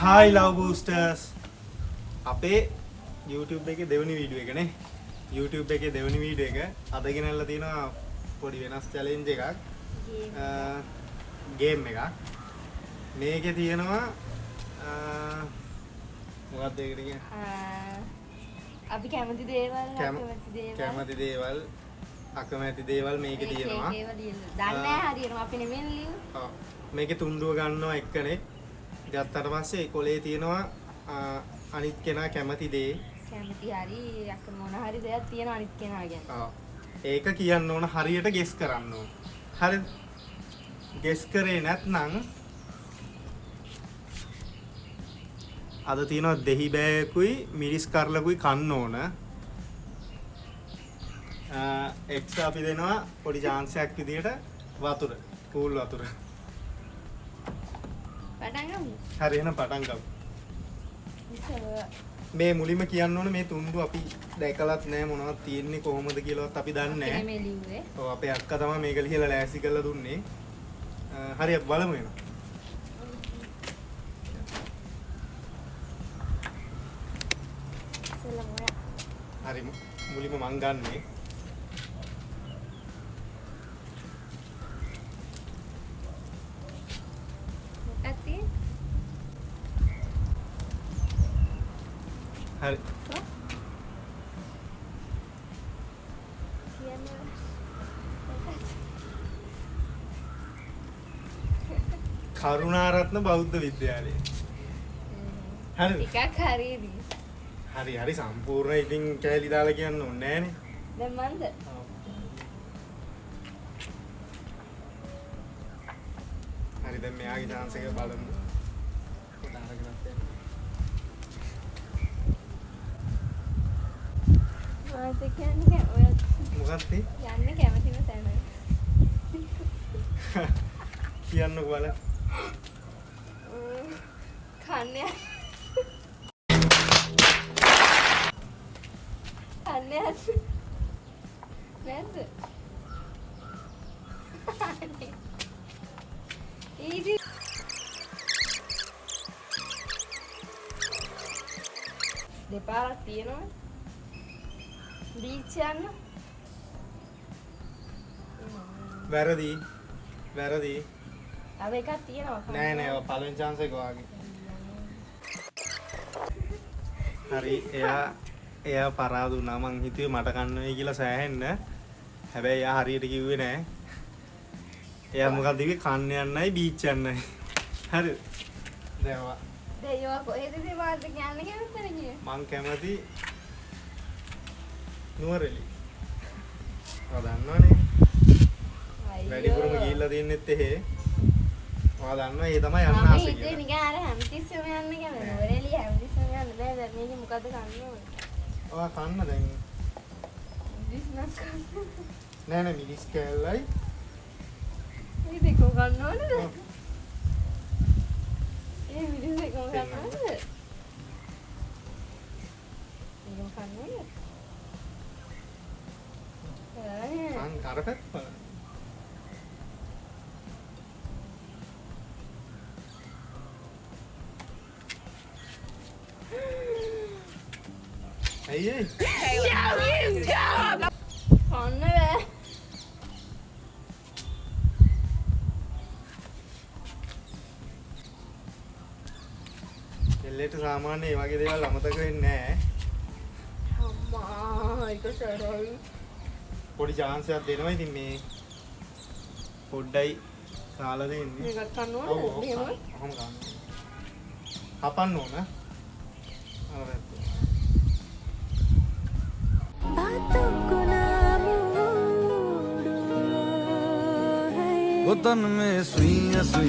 Hi Love Boosters. අපේ YouTube එකේ දෙවෙනි වීඩියෝ එක නේ. YouTube එකේ දෙවෙනි වීඩියෝ එක අද ගෙනල්ලා තියෙනවා පොඩි වෙනස් challenge එකක්. game එකක්. මේකේ තියෙනවා මොකක්ද ඒකට කියන්නේ? අපි කැමති දේවල් අකමැති දේවල් මේකේ තියෙනවා. දන්නේ නැහැ හරියටම අපි නෙමෙයි ලියුවේ. ඔව්. මේකේ තුන්ඩුව ගන්නවා එක්කනේ. ගත්තට පස්සේ ඒ කොලේ තියෙනවා අනිත් කෙනා කැමති දේ. කැමති හරි අක මොන හරි දෙයක් තියෙන අනිත් කෙනා ගැන. ඔව්. ඒක කියන්න ඕන හරියට ගෙස් කරන්න ඕන. හරිද? ගෙස් කරේ නැත්නම් අද තියෙනවා දෙහි බෑකුයි මිරිස් කරලකුයි කන්න ඕන. එක්ස්ට්‍රා අපි දෙනවා පොඩි chance එකක් විදියට වතුර, කූල් වතුර. පටන් ගමු. හරි එහෙනම් පටන් ගමු. මේ මුලින්ම කියන්න ඕනේ මේ තුන්ඩු අපි දැකලත් නැහැ මොනවද තියෙන්නේ කොහොමද කියලාවත් අපි දන්නේ නැහැ. මේ ලිව්වේ. ඔව් අපේ අක්කා තමයි මේක ලියලා ලෑස්ති කරලා දුන්නේ. හරි අපි බලමු එහෙනම්. හරි මුලින්ම මං ගන්නේ. හරි. කරුණාරත්න බෞද්ධ විද්‍යාලය. හරිද? ටිකක් හරියද? හරි සම්පූර්ණ ඉතින් කැලි දාලා කියන්න ඕනේ නෑනේ. දැන් මන්ද? හරි දැන් මෙයාගේ chance එක බලමු. මාත් කියන්නේ ඔය මොකක්ද? යන්නේ කැමතිම තැන. කියන්නකෝ බලන්න. කන්නේ කන්නේ නැද්ද? ඊදි දෙපාරක් තියෙනවා. බීච් යන්න. වැරදි. තව එකක් තියෙනවා. නෑ ඔය පළවෙනි chance එක වාගේ. හරි එයා පරාද වුණා මං හිතුවේ මට කන්න වෙයි කියලා සෑහෙන්න. හැබැයි එයා හරියට කිව්වේ නෑ. එයා මොකද කිව්වේ කන්න යන්නයි බීච් යන්නයි. හරිද? දෙයෝ කොහෙද මාත් කියන්නේ කැමතිද? මං කැමති නුවරඑලි. ඔයා දන්නවනේ. වැඩිපුරම ගිහිල්ලා තින්නෙත් එහෙ. ඔයා දන්නවා ඒ තමයි යන්න ආසෙ කියලා. මම නිකන් අර හැමතිස්සෙම යන්න කැමති. නුවරඑලි හැමතිස්සෙම යන්න බෑ. දැන් මේක මොකද කන්න ඕනේ? ඔයා කන්න දැන්. බිස්නස් කන්න. නෑ මිරිස් කෑල්ලයි. මේ දෙකම ගන්න ඕනද? ඒ මිරිස් දෙකම ගන්න ඕනද? ඒක කන්න ඕනද? මං කරපත් බලන්න. Hey. කන්න බෑ. එල්ලේට සාමාන්‍ය මේ වගේ දේවල් අමතක වෙන්නේ නැහැ. අම්මා ඒක සරයි. පොඩි chance එකක් දෙනවා ඉතින් මේ පොඩ්ඩයි කාලා දෙන්නේ. මේකත් කන්න ඕනද? එහෙම. අහම ගන්න. කපන්න ඕන. वो तन में सुइयां सी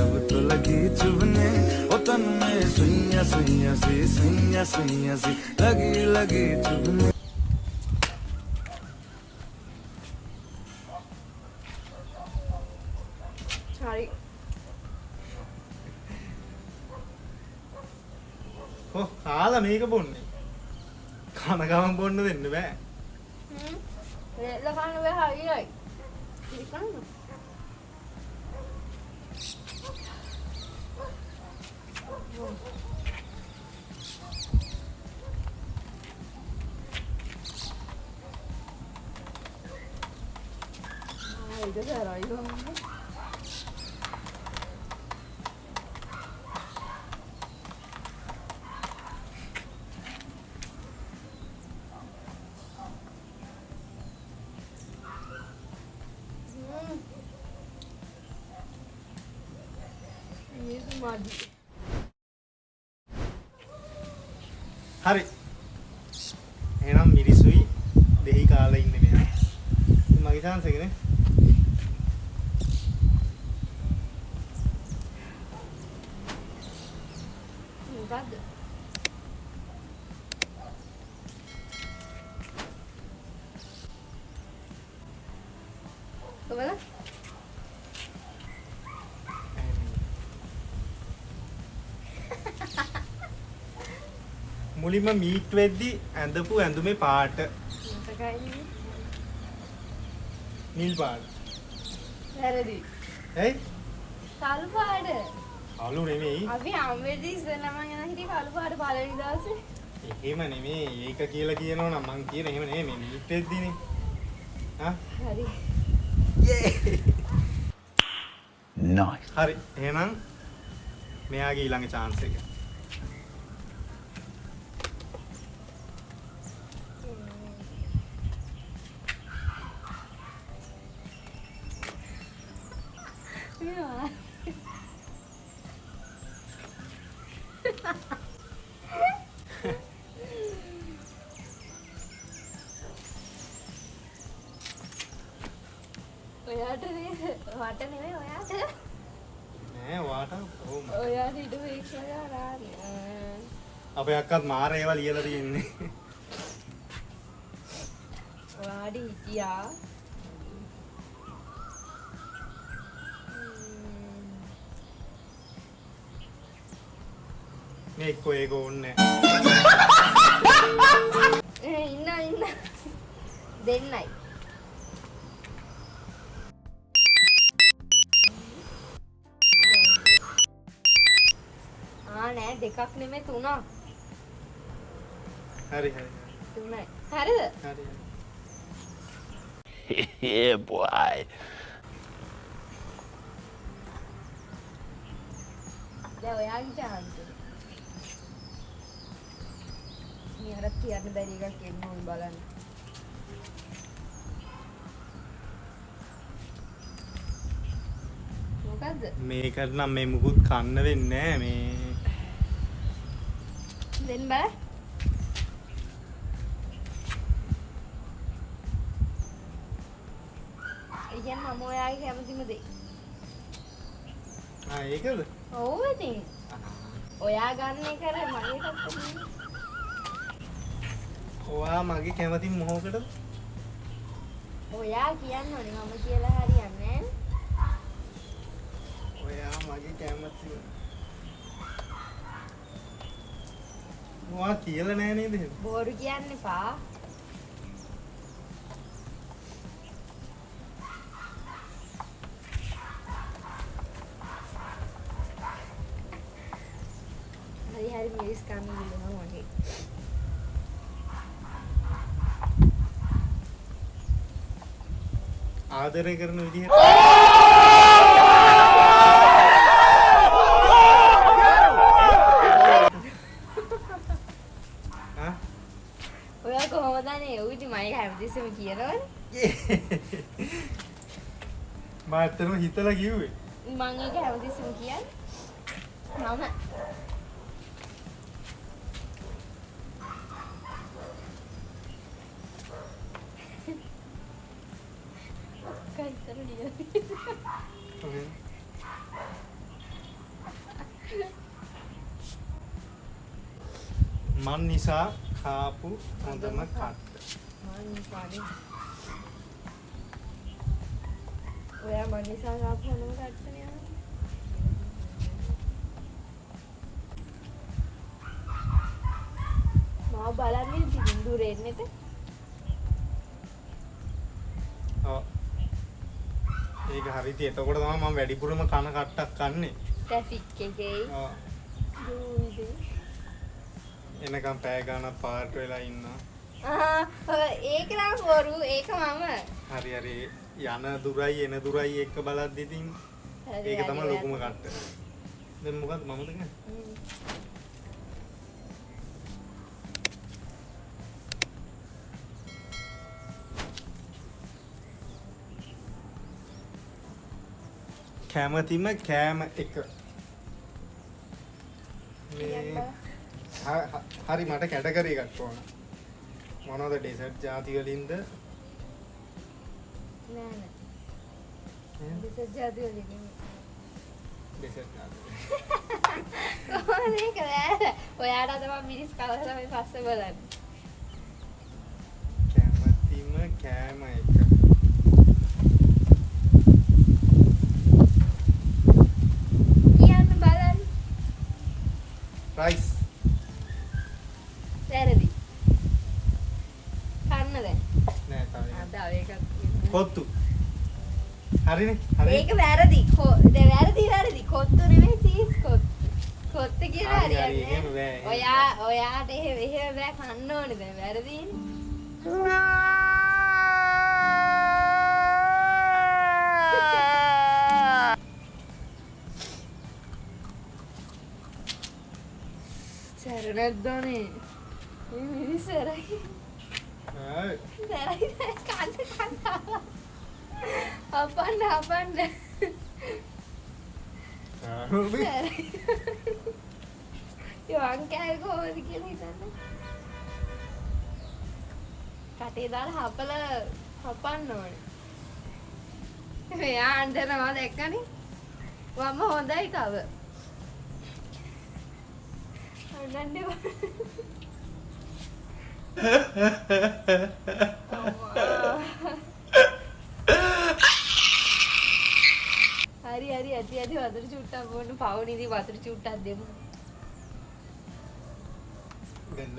अब तो लगी चुभने वो तन में सुइयां सी लगी चुभने හරි. කාලා මේක බොන්නේ. කන ගමන් බොන්න දෙන්න බෑ. රෙල්ල කන්න බෑ හරියයි. ඉතින් itu serai dong. Ini tuh madu. හරි එහෙනම් මිරිසුයි දෙහි කාලා ඉන්නේ මෙයා මගේ chance එක නේ මොකද්ද? කොහමද? මුලින්ම මීට් වෙද්දි ඇඳපු ඇඳුමේ පාට මොකක්ද? නිල් පාට. වැරදි. ඇයි? කළු පාට. කළු නෙමෙයි. අපි හම්බෙද්දි ඉස්සෙල්ලාම යන හිටියේ කළු පාට පළවෙනි දවසේ. එහෙම නෙමෙයි. ඒක කියලා කියනවා නම් මං කියන එහෙම නෙමෙයි. මේ මීට් වෙද්දිනේ. හා? හරි. Nice. හරි. එහෙනම් මෙයාගේ ඊළඟ chance එක. මේවා. ඔයාට නේද? වට නෙමෙයි ඔයාට. නෑ වාට ඕම. ඔයාට ඊට පරීක්ෂා කරානේ. අපේ අක්කත් මාර ඒවා ලියලා තියෙන්නේ. ඔයාට හිටියා. මේ එක්කෝ ඒක ඕනේ ඉන්න. දෙන්නයි. නෑ දෙකක් නෙමෙයි තුනක්. හරි හරි. තුනයි. හරිද? හරි. Yeah, boy. දැන් ඔයාගේ chance එක. මෙයාට කියන්න බැරි එකක් එන්න ඕන බලන්න. මොකද්ද? මේකට නම් මේ මුකුත් කන්න වෙන්නේ නෑ මේ. දෙන්න බෑ. ඉතින් මම ඔයාගේ කැමතිම දේ. ඒකද? ඔව් ඉතින්. ඔයා ගන්න එක මගේ පැත්තට. ඔයා මගේ කැමති මොහොකටද? ඔයා කියන්නේ මම කියලා හරියන්නේ නෑ. ඔයා මගේ කැමති. ඔයා කියලා නෑ නේද? බොරු කියන්න එපා. හරි මිරිස් කන්න දෙනවා වගේ. ආදරය කරන විදිහට ඔයා කොහොමදනේ ඔය ඉතින් මම හැමතිස්සෙම කියනවනේ. මම ඇත්තටම හිතලා කිව්වේ. මම ඒක හැමතිස්සෙම කියන්නේ. මම කයිතර ලියලා. මන් නිසා කාපු හොඳම කට්ට. මන් නිසානේ. ඔයා මන් නිසා කාපු හොඳම කට්ටනේ. මාව බලන්නේ බින්දුරේ එන්නේද? ඔව්. ඒක හරියට එතකොට තමයි මම වැඩිපුරම කන කට්ටක් කන්නේ. ට්‍රැෆික් එකේ. ඔව්. එනකම් පැය ගානක් පාට වෙලා ඉන්නවා. ඒක නම් බොරු. ඒක මම. හරි හරි යන දුරයි එන දුරයි එක්ක බලද්දි ඉතින් ඒක තමයි ලොකුම කට්ට. දැන් මොකද්ද මමද කියන්නේ? කැමතිම කෑම එක. හරි මට කැටගරි එකක් ඕන. මොනවද ඩෙසර්ට් ಜಾති වලින්ද? නෑ නෑ. ඩෙසර්ට් ජාති වලින්. ඩෙසර්ට් ಜಾති. කොහොමද ඒක බෑ. ඔයාට තමයි මිරිස් කවලා තමයි පස්සේ බලන්නේ. කැමතිම කෑම එක. කියන්න බලන්න. රයිස්. වැරදි. කන්න දැන්. නෑ තව තව එකක්. කොත්තු. හරිනේ. හරි. ඒක වැරදි. වැරදි. කොත්තු නෙමෙයි චීස් කොත්තු. කොත්තු කියලා හරි, හරි, හරියන්නේ. එහෙම බෑ, එහෙම ඔයාට එහෙම බෑ කන්න ඕනේ දැන් වැරදිනේ. සරණද්දෝනේ. මේ මිනිස් සරයි. හරි. සරයි කන්න. අපන්න. හරි. සරයි. යෝන් කෑ කොහොමද කියලා හිතන්නේ? කටේ දාලා හපන්න ඕනේ. මෙයා අඬනවා දැක්කනේ. වම හොඳයි කව. අඬන්නේ හරි ඇති වතුර චුට්ටක් බොන්න පවුනිදී වතුර චුට්ටක් දෙමු. දෙන්න.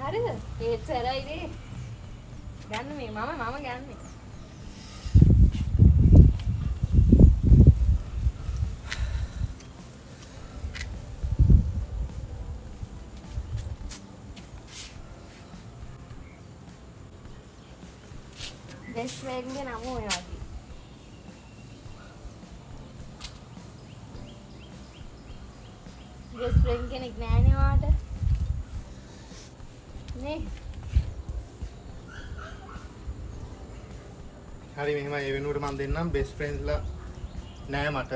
හරිද? ඒත් සරයිනේ. ගන්න මේ මම ගන්නේ. බෙස්ට් ෆ්‍රෙන්ඩ් ගේ නම ඔය වගේ. බෙස්ට් ෆ්‍රෙන්ඩ් කෙනෙක් නෑනේ වාට. නේ. හරි මෙහෙම ඒ වෙනුවට මම දෙන්නම් බෙස්ට් ෆ්‍රෙන්ඩ්ස්ලා නෑ මට.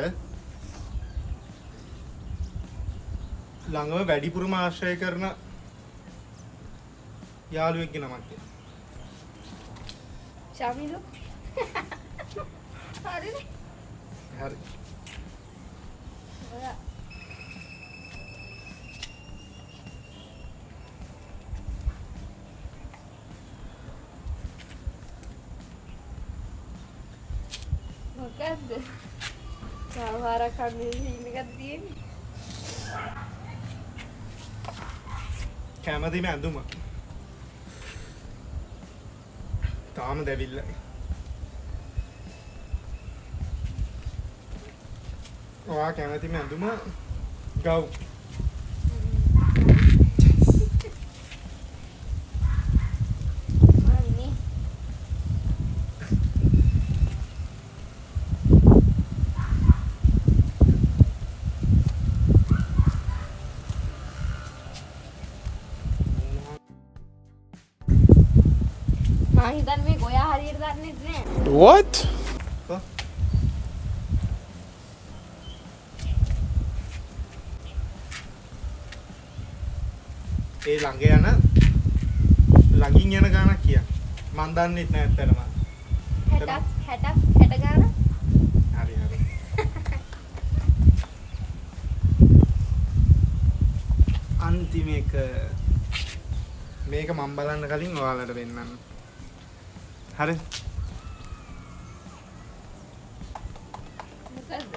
ළඟම වැඩිපුරම ආශ්‍රය කරන යාළුවෙක්ගේ නමක් දෙන්න. ශමිලු. හරිනේ. හරි. ඔයා මොකද්ද? සමහරක් කන්නේ ඉන්න එකක් තියෙන්නේ. කැමතිම ඇඳුම. තාම දැවිල්ලයි. ඔයා කැමතිම ඇඳුම ගව්. අනේ. මම හිතන්නේ මේ ගෝයා හරියට දන්නේ නැහැ. What? ඒ ළඟ ළඟින් යන ගානක් කිය. මන් දන්නෙත් නෑ ඇත්තටම. 60 ගාන. හරි. අන්තිම එක මේක මම බලන්න කලින් ඔයාලට වෙන්නන්න. හරි. මොකද්ද?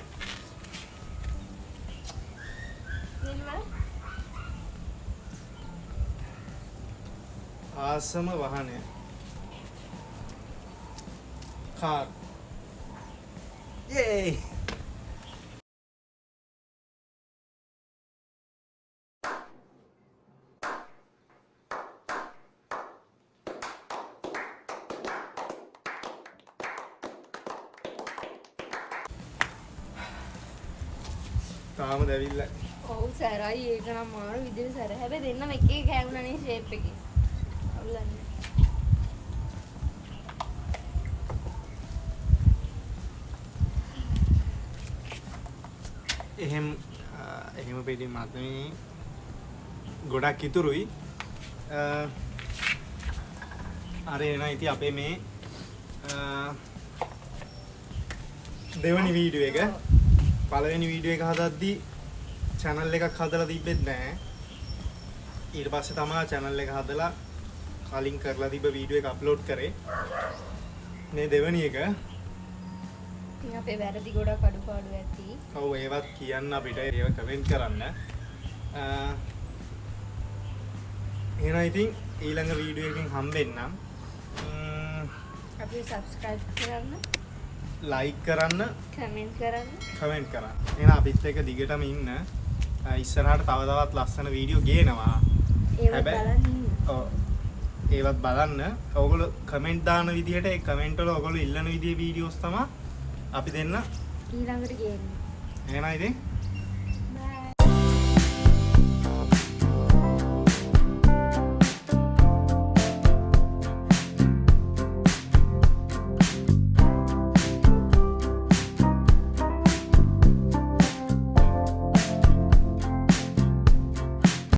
ආසම වාහනය කාර් යේ තාම දැවිල්ල ඔව් සරයි ඒක නම් මාරු විදිහට සර. හැබැයි දෙන්නම එක එක කෑවුණානේ ෂේප් එකේ. අවුලන්නේ. එහෙම පිටින් මාත්‍රේ ගොඩක් ඉතුරුයි අර එන ඉතින් අපේ මේ දෙවනි වීඩියෝ එක පළවෙනි වීඩියෝ එක හදද්දී channel එකක් හදලා තිබ්බෙත් නෑ ඊට පස්සේ තමයි channel එක හදලා කලින් කරලා තිබ්බ වීඩියෝ එක අප්ලෝඩ් කරේ මේ දෙවනි එක ඉතින් අපේ වැරදි ගොඩක් අඩුපාඩු ඇති. ඔව් ඒවත් කියන්න අපිට ඒව කමෙන්ට් කරන්න. එහෙනම් ඉතින් ඊළඟ වීඩියෝ එකකින් හම්බෙන්නම්. අපි subscribe කරන්න, like කරන්න, comment කරන්න. එහෙනම් අපිත් එක්ක දිගටම ඉන්න. ඉස්සරහට තව තවත් ලස්සන වීඩියෝ ගේනවා. ඒවත් බලන්න ඉන්න. ඔව්. ඒවත් බලන්න. ඔයගොල්ලෝ කමෙන්ට් දාන විදිහට ඒ කමෙන්ට් වල ඔයගොල්ලෝ ඉල්ලන විදිහේ වීඩියෝස් තමයි අපි දෙන්න ඊළඟට ගේන්නේ. එහෙනම් ඉතින්